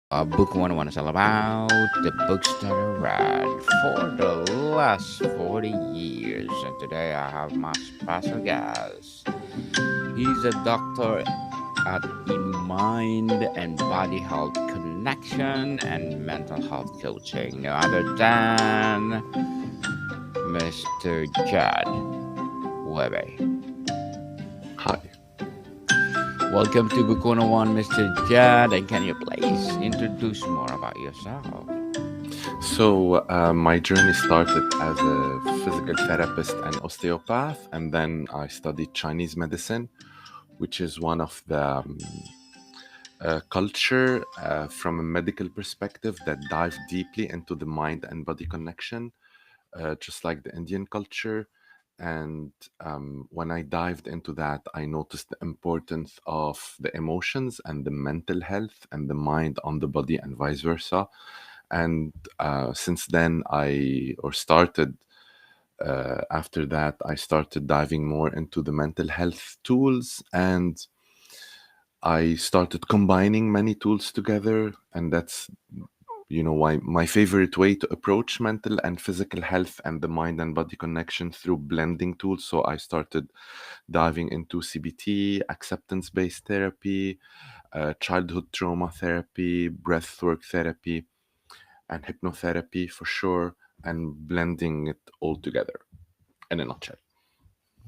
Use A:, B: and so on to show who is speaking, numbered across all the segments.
A: Book 101 is all about the books that I read for the last 40 years. And today I have my special guest. He's a doctor at the Mind and Body Health Connection and Mental Health Coaching, no other than Mr. Jad Wehbe.
B: Hi.
A: Welcome to Book 101, Mr. Jad. And can you please introduce more about yourself?
B: My journey started as a physical therapist and osteopath, and then I studied Chinese medicine, which is one of the culture from a medical perspective that dive deeply into the mind and body connection, just like the Indian culture. And when I dived into that, I noticed the importance of the emotions and the mental health and the mind on the body and vice versa. And since then, after that, I started diving more into the mental health tools, and I started combining many tools together. And that's why my favorite way to approach mental and physical health and the mind and body connection through blending tools. So I started diving into CBT, acceptance based therapy, childhood trauma therapy, breathwork therapy, and hypnotherapy for sure, and blending it all together in a nutshell.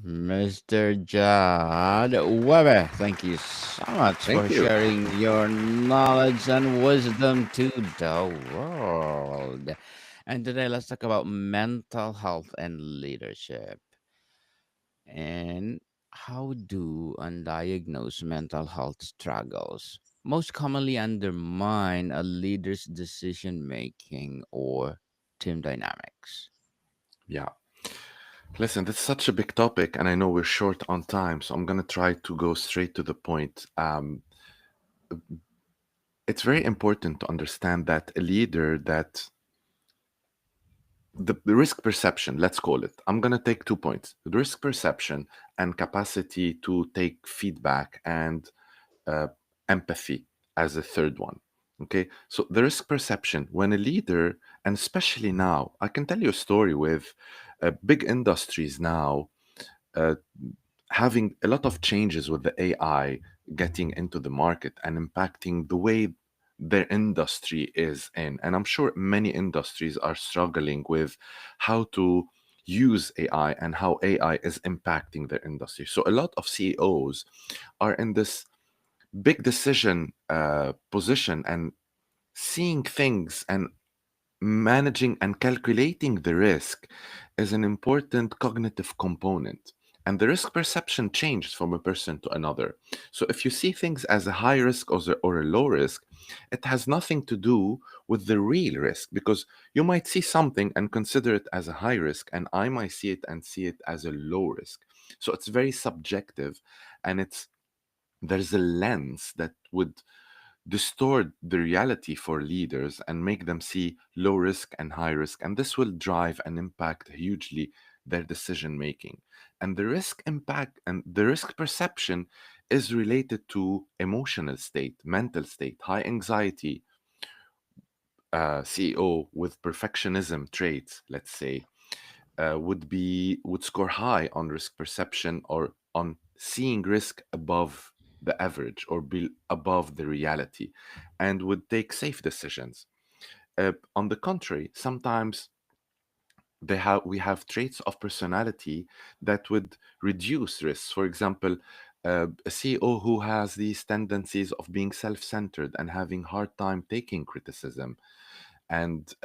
A: Mr. Jad Webber, thank you so much
B: Thank
A: for
B: you.
A: sharing your knowledge and wisdom to the world. And today, let's talk about mental health and leadership. And how do undiagnosed mental health struggles most commonly undermine a leader's decision making or team dynamics?
B: Yeah. Listen, this is such a big topic, and I know we're short on time, so I'm going to try to go straight to the point. It's very important to understand that a leader that the risk perception, let's call it, I'm going to take 2 points: the risk perception and capacity to take feedback and uh, empathy as a third one. Okay, so the risk perception, when a leader, and especially now, I can tell you a story with big industries now uh, having a lot of changes with the AI getting into the market and impacting the way their industry is in. And I'm sure many industries are struggling with how to use AI and how AI is impacting their industry. So a lot of CEOs are in this big decision position and seeing things and managing and calculating the risk is an important cognitive component. And the risk perception changes from a person to another. So if you see things as a high risk or a low risk, it has nothing to do with the real risk, because you might see something and consider it as a high risk, and I might see it and see it as a low risk. So it's very subjective, and there's a lens that would distort the reality for leaders and make them see low risk and high risk. And this will drive and impact hugely their decision making. And the risk impact and the risk perception is related to emotional state, mental state, high anxiety. CEO with perfectionism traits, let's say, would score high on risk perception or on seeing risk above the average or be above the reality, and would take safe decisions. On the contrary, sometimes we have traits of personality that would reduce risks. For example, a CEO who has these tendencies of being self-centered and having hard time taking criticism and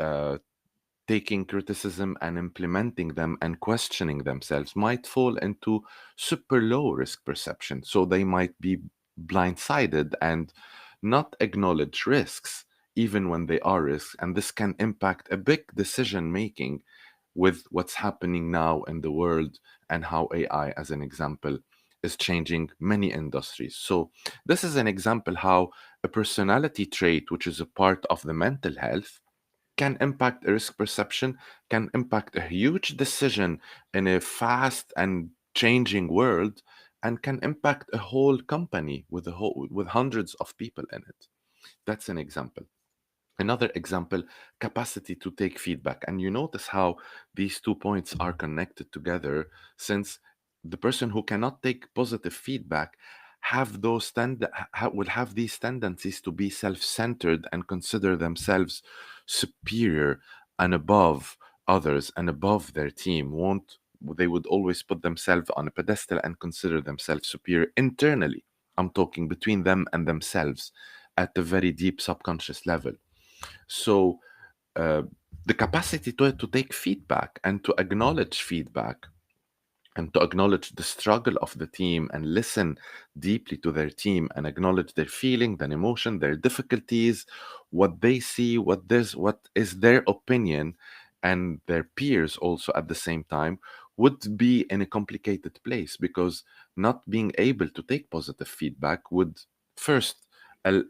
B: taking criticism and implementing them and questioning themselves might fall into super low risk perception. So they might be blindsided and not acknowledge risks, even when they are risks. And this can impact a big decision making with what's happening now in the world and how AI, as an example, is changing many industries. So, this is an example how a personality trait, which is a part of the mental health, can impact a risk perception, can impact a huge decision in a fast and changing world, and can impact a whole company with with hundreds of people in it. That's an example. Another example, capacity to take feedback. And you notice how these 2 points are connected together, since the person who cannot take positive feedback will have these tendencies to be self-centered and consider themselves superior and above others and above their team. Won't They would always put themselves on a pedestal and consider themselves superior internally. I'm talking between them and themselves at a very deep subconscious level. So, uh, the capacity to take feedback and to acknowledge feedback and to acknowledge the struggle of the team and listen deeply to their team and acknowledge their feeling, their emotion, their difficulties, what they see, what is their opinion, and their peers also at the same time, would be in a complicated place, because not being able to take positive feedback would first uh,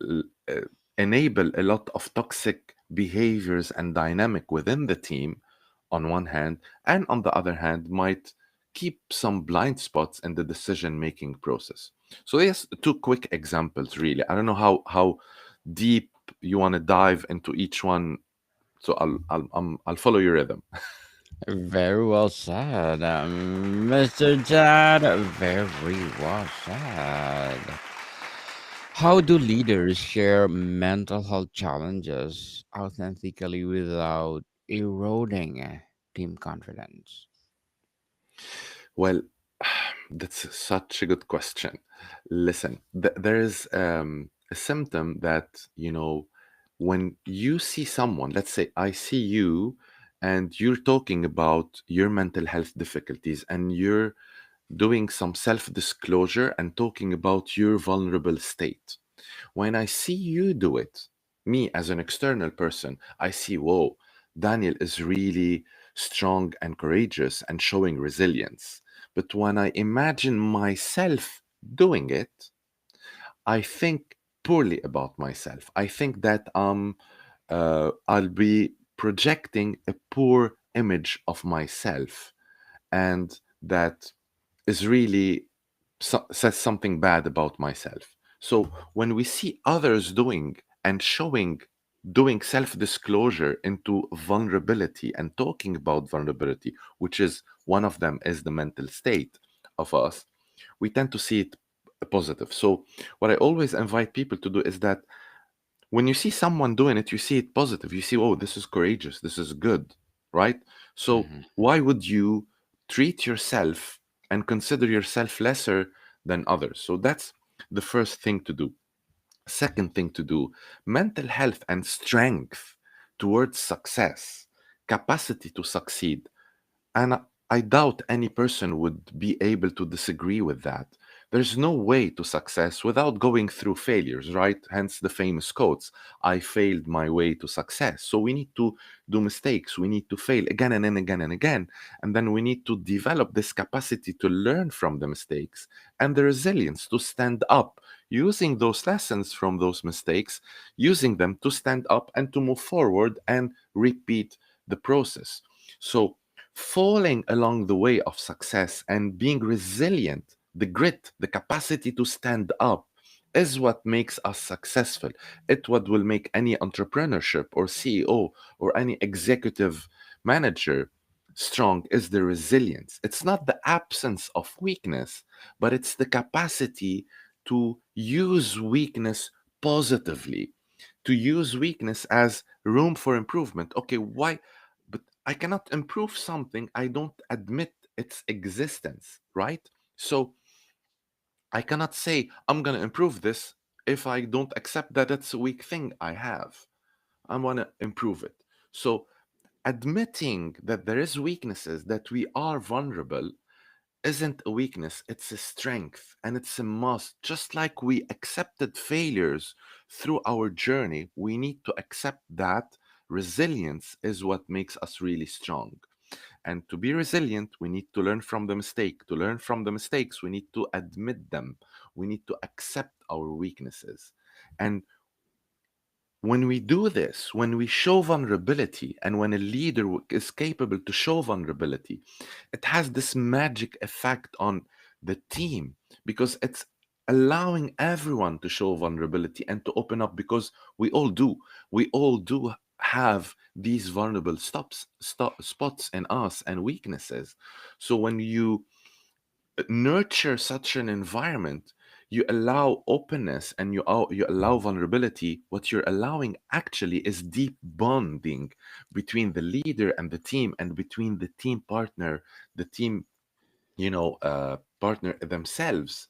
B: uh, enable a lot of toxic behaviors and dynamic within the team on one hand, and on the other hand might keep some blind spots in the decision making process. So yes, two quick examples really. I don't know how deep you want to dive into each one, so I'll follow your rhythm.
A: Very well said, Mr. Jad. Very well said. How do leaders share mental health challenges authentically without eroding team confidence?
B: Well, that's such a good question. Listen, there is a symptom that, when you see someone, let's say I see you, and you're talking about your mental health difficulties, and you're doing some self disclosure and talking about your vulnerable state. When I see you do it, me as an external person, I see, whoa, Daniel is really strong and courageous and showing resilience. But when I imagine myself doing it, I think poorly about myself. I think that I'll be projecting a poor image of myself, and that is really says something bad about myself. So when we see others doing and showing, doing self disclosure into vulnerability and talking about vulnerability, which is one of them is the mental state of us, we tend to see it positive. So what I always invite people to do is that when you see someone doing it, you see it positive. You see, oh, this is courageous, this is good, right? So
A: Mhm.
B: why would you treat yourself and consider yourself lesser than others? So that's the first thing to do. Second thing to do, mental health and strength towards success, capacity to succeed. And I doubt any person would be able to disagree with that. There's no way to success without going through failures, right? Hence the famous quotes, I failed my way to success. So we need to do mistakes. We need to fail again and then again and again. And then we need to develop this capacity to learn from the mistakes and the resilience to stand up, using those lessons from those mistakes, using them to stand up and to move forward and repeat the process. So falling along the way of success and being resilient, the grit, the capacity to stand up, is what makes us successful. It what will make any entrepreneurship or CEO or any executive manager strong, is the resilience. It's not the absence of weakness, but it's the capacity to use weakness positively, to use weakness as room for improvement. Okay, why? But I cannot improve something I don't admit its existence, right? So I cannot say I'm going to improve this if I don't accept that it's a weak thing I have. I want to improve it. So admitting that there is weaknesses, that we are vulnerable, isn't a weakness, it's a strength and it's a must. Just like we accepted failures through our journey, we need to accept that resilience is what makes us really strong. And to be resilient, we need to learn from the mistake. To learn from the mistakes, we need to admit them. We need to accept our weaknesses. And when we do this, when we show vulnerability, and when a leader is capable to show vulnerability, it has this magic effect on the team, because allowing everyone to show vulnerability and to open up, because we all do. We all do have these vulnerable spots in us and weaknesses. So when you nurture such an environment, you allow openness and you allow vulnerability. What you're allowing actually is deep bonding between the leader and the team, and between the team partner, the team, partner themselves.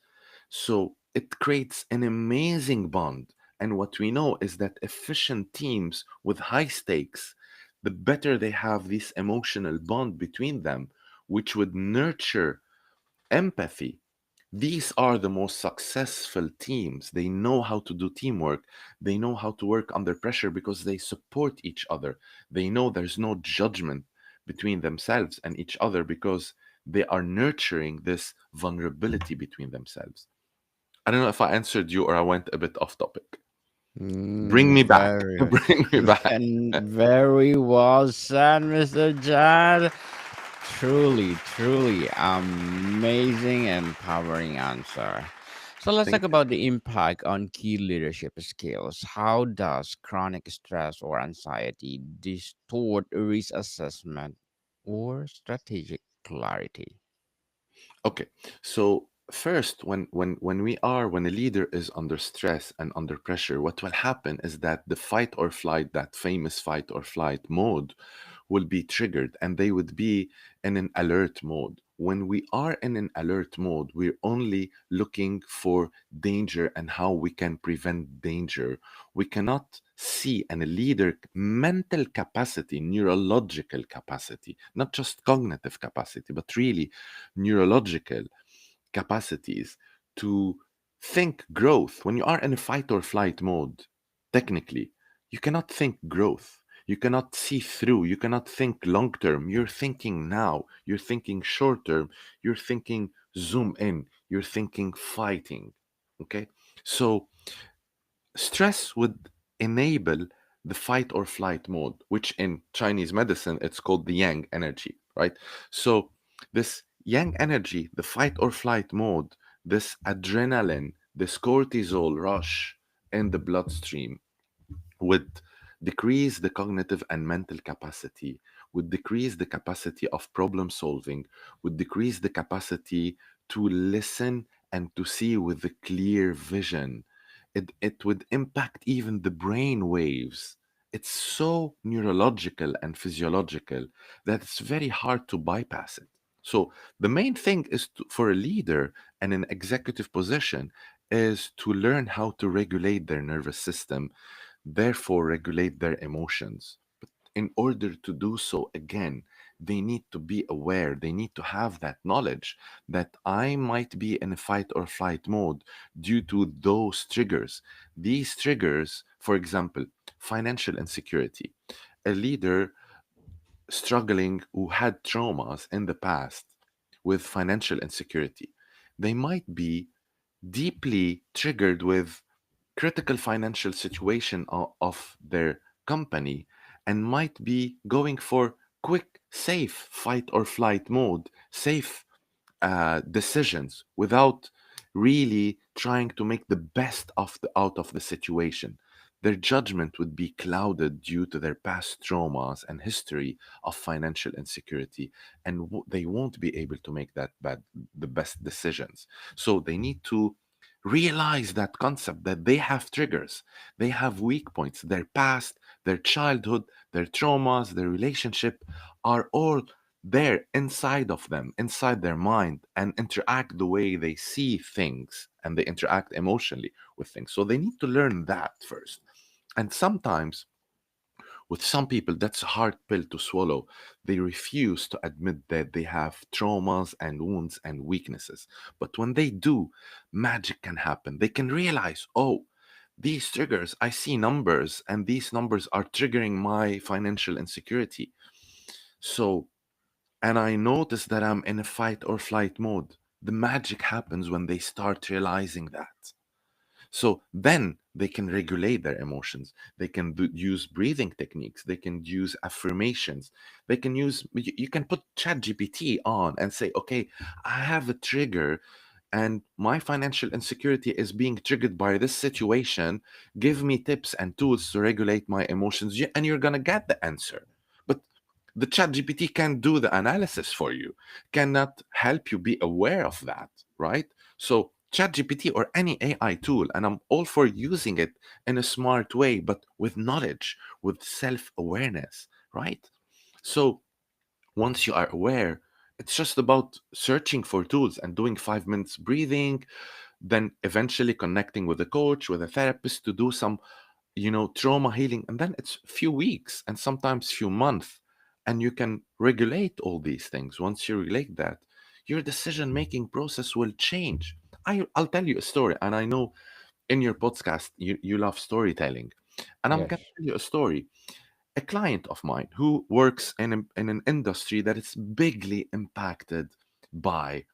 B: So it creates an amazing bond. And what we know is that efficient teams with high stakes, the better they have this emotional bond between them, which would nurture empathy. These are the most successful teams. They know how to do teamwork. They know how to work under pressure because they support each other. They know there's no judgment between themselves and each other because they are nurturing this vulnerability between themselves. I don't know if I answered you or I went a bit off topic. Bring me back.
A: Very,
B: Bring me back.
A: and very well said, Mr. Jad. Truly, truly amazing and empowering answer. So let's talk
B: Thank you.
A: about the impact on key leadership skills. How does chronic stress or anxiety distort risk assessment or strategic clarity?
B: Okay, so first, when a leader is under stress and under pressure, what will happen is that the fight or flight, that famous fight or flight mode, will be triggered, and they would be in an alert mode. When we are in an alert mode, we're only looking for danger and how we can prevent danger. We cannot see in a leader mental capacity, neurological capacity, not just cognitive capacity, but really neurological capacities to think growth. When you are in a fight or flight mode, technically, you cannot think growth. You cannot see through. You cannot think long term. You're thinking now. You're thinking short term. You're thinking zoom in. You're thinking fighting. Okay? So stress would enable the fight or flight mode, which in Chinese medicine it's called the yang energy, right? So this yang energy, the fight or flight mode, this adrenaline, this cortisol rush in the bloodstream would decrease the cognitive and mental capacity, would decrease the capacity of problem solving, would decrease the capacity to listen and to see with a clear vision. It would impact even the brain waves. It's so neurological and physiological that it's very hard to bypass it. So the main thing is for a leader and an executive position is to learn how to regulate their nervous system, therefore regulate their emotions. But in order to do so, again, they need to be aware, they need to have that knowledge that I might be in a fight or flight mode due to those triggers. These triggers, for example, financial insecurity. A leader struggling who had traumas in the past with financial insecurity, they might be deeply triggered with critical financial situation of their company, and might be going for quick, safe fight or flight mode, safe decisions without really trying to make the best of out of the situation. Their judgment would be clouded due to their past traumas and history of financial insecurity, and they won't be able to make the best decisions. So they need to realize that concept that they have triggers, they have weak points, their past, their childhood, their traumas, their relationship are all there inside of them, inside their mind, and interact the way they see things and they interact emotionally with things. So they need to learn that first. And sometimes, with some people, that's a hard pill to swallow. They refuse to admit that they have traumas and wounds and weaknesses. But when they do, magic can happen. They can realize, oh, these triggers, I see numbers, and these numbers are triggering my financial insecurity. So and I notice that I'm in a fight or flight mode. The magic happens when they start realizing that. So then they can regulate their emotions. They can use breathing techniques. They can use affirmations. They can use, you can put ChatGPT on and say, okay, I have a trigger and my financial insecurity is being triggered by this situation. Give me tips and tools to regulate my emotions, and you're gonna get the answer. But the chat GPT can't do the analysis for you, cannot help you be aware of that, right? So chat GPT or any AI tool, and I'm all for using it in a smart way, but with knowledge, with self-awareness, right? So once you are aware, it's just about searching for tools and doing 5 minutes breathing, then eventually connecting with a coach, with a therapist to do some, trauma healing. And then it's few weeks and sometimes few months. And you can regulate all these things. Once you regulate that, your decision making process will change. I'll tell you a story. And I know in your podcast, you love storytelling. And I'm going to
A: Yes.
B: tell you a story. A client of mine who works in an industry that is bigly impacted by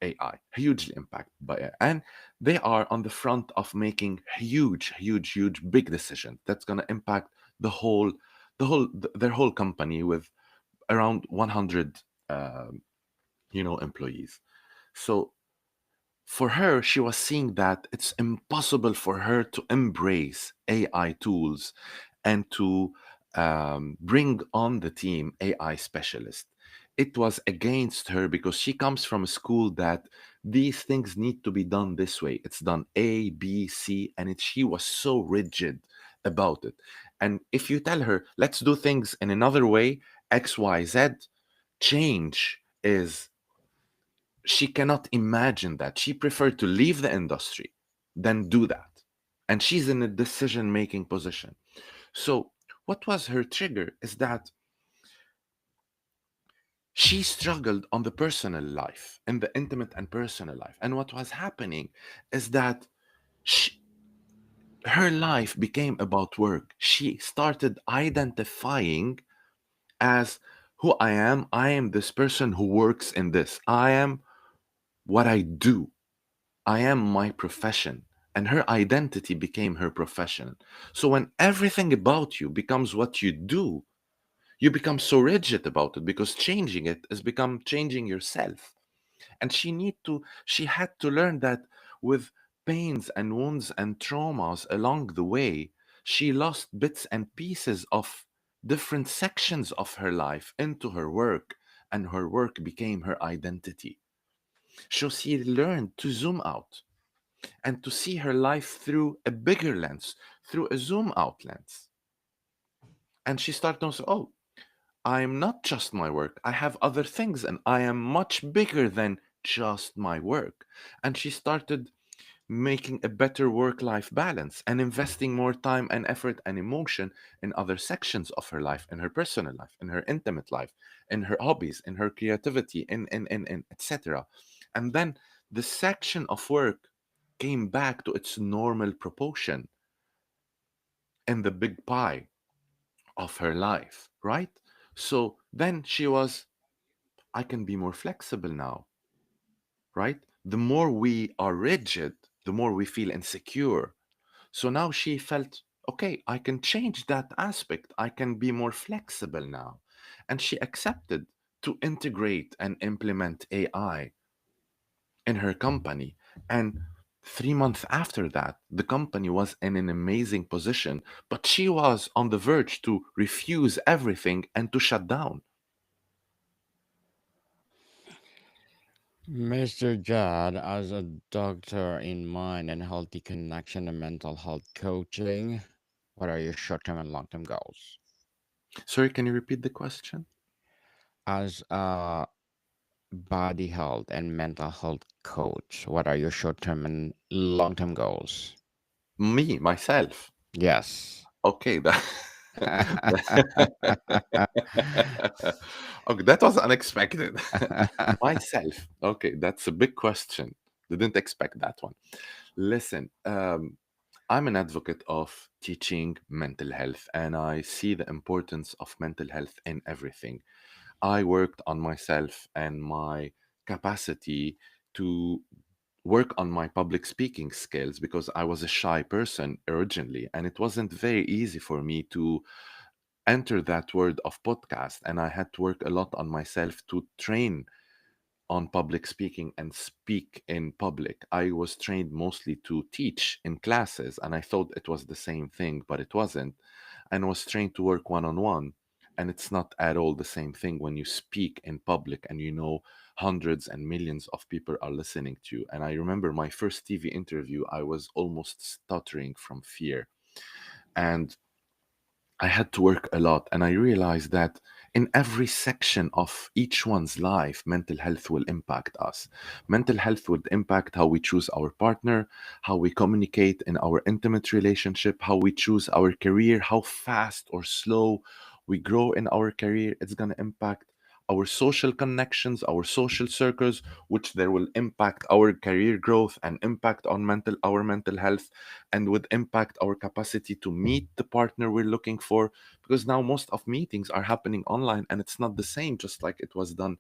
B: AI, hugely impacted by AI. And they are on the front of making huge, big decisions that's going to impact the whole, their whole company with around 100, employees. So for her, she was seeing that it's impossible for her to embrace AI tools and to bring on the team AI specialist. It was against her because she comes from a school that these things need to be done this way. It's done A, B, C, and she was so rigid about it. And if you tell her, let's do things in another way, X, Y, Z, change is she cannot imagine that. She preferred to leave the industry than do that. And she's in a decision making position. So, what was her trigger is that she struggled on the personal life, in the intimate and personal life. And what was happening is that she, her life became about work. She started identifying as who I am. I am this person who works in this. I am what I do. I am my profession. And her identity became her profession. So when everything about you becomes what you do, you become so rigid about it because changing it has become changing yourself. And she had to learn that with pains and wounds and traumas along the way, she lost bits and pieces of different sections of her life into her work, and her work became her identity. So she learned to zoom out and to see her life through a bigger lens, through a zoom out lens. And she started to say, oh, I'm not just my work. I have other things and I am much bigger than just my work. And she started making a better work life balance and investing more time and effort and emotion in other sections of her life, in her personal life, in her intimate life, in her hobbies, in her creativity, in etc. And then the section of work came back to its normal proportion in the big pie of her life, right? So then she was, I can be more flexible now, right? The more we are rigid, the more we feel insecure. So now she felt, okay, I can change that aspect. I can be more flexible now. And she accepted to integrate and implement AI in her company. And 3 months after that, the company was in an amazing position, but she was on the verge to refuse everything and to shut down.
A: Mr. Jad, as a doctor in mind and healthy connection and mental health coaching, what are your short term and long term goals?
B: Sorry, can you repeat the question?
A: As a body health and mental health coach, what are your short term and long term goals?
B: Me, myself.
A: Yes.
B: Okay, that okay, that was unexpected. Myself. Okay, that's a big question. Didn't expect that one. Listen, I'm an advocate of teaching mental health, and I see the importance of mental health in everything. I worked on myself and my capacity to work on my public speaking skills because I was a shy person originally, and it wasn't very easy for me to enter that world of podcast. And I had to work a lot on myself to train on public speaking and speak in public. I was trained mostly to teach in classes, and I thought it was the same thing, but it wasn't. And was trained to work one on one. And it's not at all the same thing when you speak in public and you know hundreds and millions of people are listening to you. And I remember my first TV interview, I was almost stuttering from fear. And I had to work a lot, and I realized that in every section of each one's life, mental health will impact us. Mental health would impact how we choose our partner, how we communicate in our intimate relationship, how we choose our career, how fast or slow we grow in our career. It's going to impact our social connections, our social circles, which there will impact our career growth and impact on our mental health, and would impact our capacity to meet the partner we're looking for, because now most of meetings are happening online and it's not the same just like it was done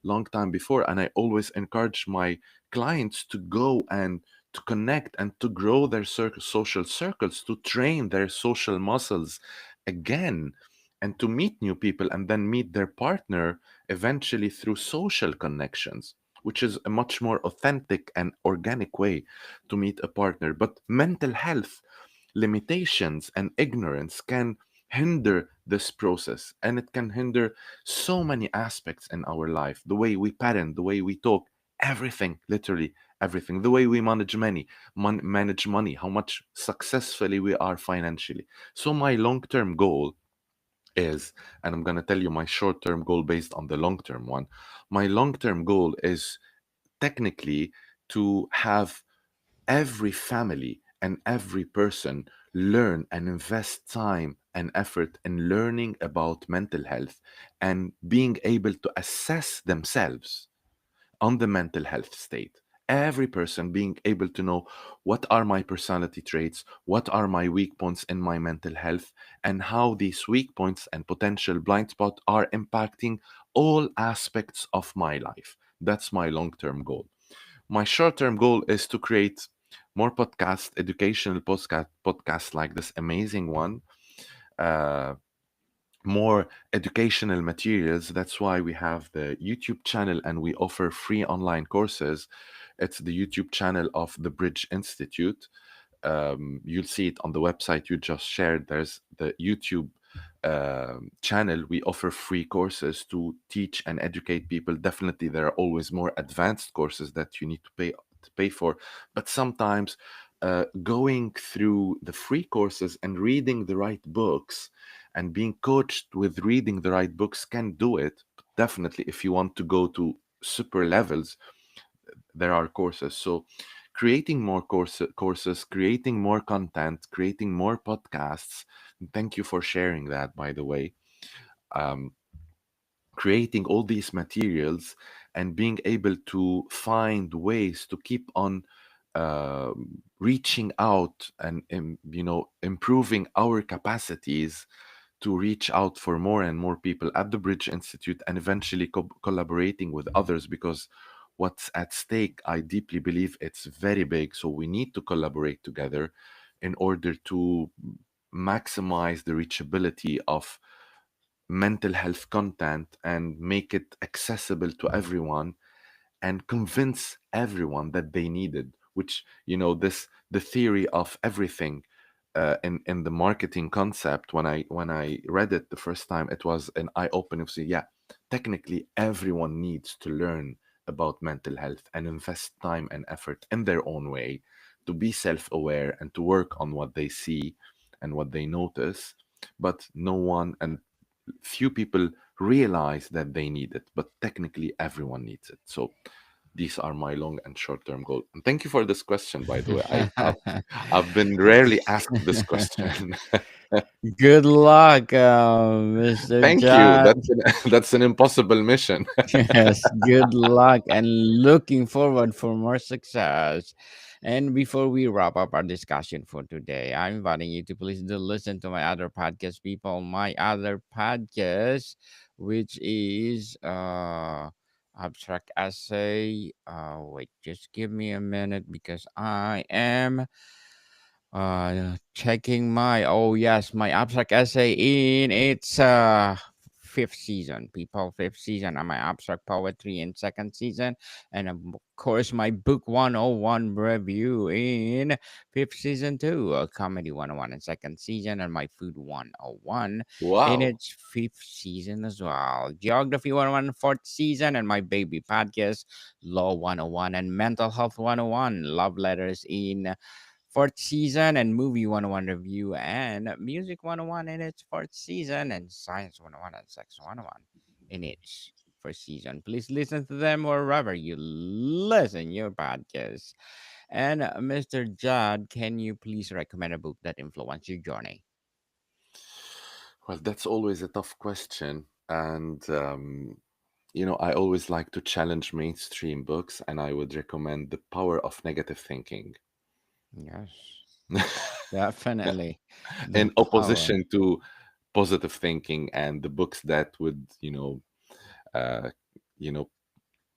B: long time before. And I always encourage my clients to go and to connect and to grow their social circles, to train their social muscles again, and to meet new people and then meet their partner eventually through social connections, which is a much more authentic and organic way to meet a partner. But mental health limitations and ignorance can hinder this process, and it can hinder so many aspects in our life: the way we parent, the way we talk, everything, literally everything, the way we manage manage money, how much successfully we are financially. So my long-term goal is, and I'm going to tell you my short-term goal based on the long-term one. My long-term goal is technically to have every family and every person learn and invest time and effort in learning about mental health and being able to assess themselves on the mental health state. Every person being able to know what are my personality traits, what are my weak points in my mental health, and how these weak points and potential blind spots are impacting all aspects of my life. That's my long term goal. My short term goal is to create more educational podcasts like this amazing one, uh, more educational materials. That's why we have the YouTube channel and we offer free online courses. It's the YouTube channel of the Bridge Institute. You'll see it on the website you just shared. There's the YouTube channel. We offer free courses to teach and educate people. Definitely, there are always more advanced courses that you need to pay for, but sometimes going through the free courses and reading the right books and being coached with reading the right books can do it. But definitely, if you want to go to super levels, there are courses. So creating more courses, creating more content, creating more podcasts. Thank you for sharing that, by the way. um, Creating all these materials and being able to find ways to keep on reaching out and improving our capacities to reach out for more and more people at the Bridge Institute, and eventually collaborating with others, because what's at stake, I deeply believe it's very big. So we need to collaborate together in order to maximize the reachability of mental health content and make it accessible to everyone, and convince everyone that they needed, which, this the theory of everything, in the marketing concept. When I read it the first time, it was an eye opening to see, yeah, technically everyone needs to learn about mental health and invest time and effort in their own way to be self-aware and to work on what they see and what they notice. But no one, and few people, realize that they need it, but technically everyone needs it. So these are my long and short term goal. And thank you for this question, by the way. I've been rarely asked this question.
A: Good luck, Mr.
B: Thank you.
A: Jad.
B: That's an impossible mission.
A: Yes, good luck and looking forward for more success. And before we wrap up our discussion for today, I'm inviting you to please do listen to my other podcast, people. My other podcast, which is abstract essay. Wait, just give me a minute because I am checking my, oh yes, my abstract essay in its fifth season, people. Fifth season of my abstract poetry in second season. And of course, my book 101 review in fifth season too. Comedy 101 in second season. And my food 101 in
B: Wow.
A: its fifth season as well. Geography 101 fourth season. And my baby podcast, Law 101 and Mental Health 101. Love letters in fourth season, and movie 101 review, and music 101 in its fourth season, and science 101 and sex 101 in its first season. Please listen to them wherever you listen your podcast. And Mr. Judd, can you please recommend a book that influenced your journey?
B: Well, that's always a tough question. And, I always like to challenge mainstream books, and I would recommend The Power of Negative Thinking.
A: Yes, definitely. The
B: In
A: power.
B: opposition to positive thinking and the books that would, uh, you know,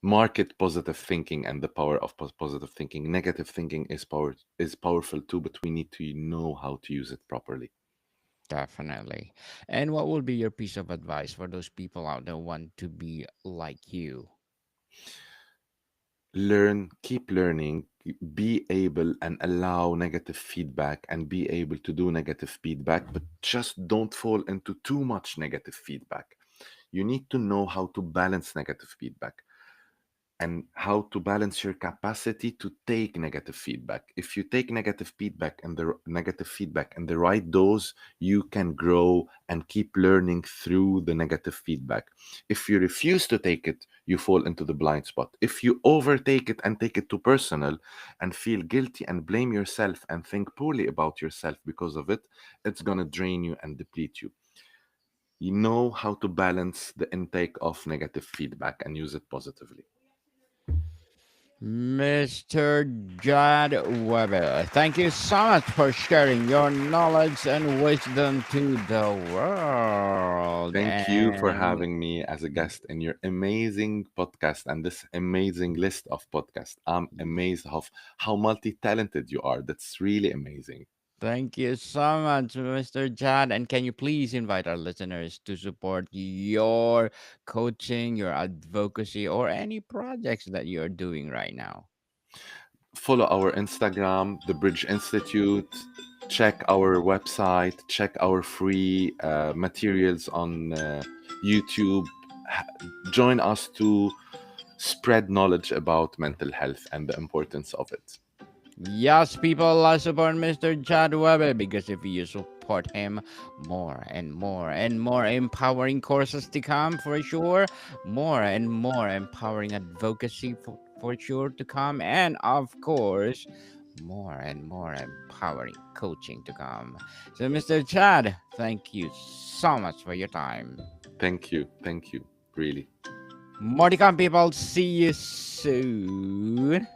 B: market positive thinking and the power of positive thinking. Negative thinking is powerful too, but we need to know how to use it properly.
A: Definitely. And what would be your piece of advice for those people out there who want to be like you?
B: Learn, keep learning, be able and allow negative feedback and be able to do negative feedback, but just don't fall into too much negative feedback. You need to know how to balance negative feedback and how to balance your capacity to take negative feedback. If you take negative feedback in the right dose, you can grow and keep learning through the negative feedback. If you refuse to take it, you fall into the blind spot. If you overtake it and take it too personal and feel guilty and blame yourself and think poorly about yourself because of it, it's going to drain you and deplete you. You know how to balance the intake of negative feedback and use it positively.
A: Mr. Jad Wehbe, thank you so much for sharing your knowledge and wisdom to the world.
B: Thank you for
A: And
B: having me as a guest in your amazing podcast and this amazing list of podcasts. I'm amazed of how multi-talented you are. That's really amazing.
A: thank you so much, Mr. Jad. And can you please invite our listeners to support your coaching, your advocacy, or any projects that you're doing right now?
B: Follow our Instagram, The Bridge Institute. Check our website. Check our free materials on YouTube. Join us to spread knowledge about mental health and the importance of it.
A: Yes, people, I support Mr. Jad Webber because if you support him, more and more and more empowering courses to come for sure, more and more empowering advocacy for sure to come, and of course, more and more empowering coaching to come. So, Mr. Chad, thank you so much for your time.
B: Thank you. Thank you. Really.
A: More to come, people. See you soon.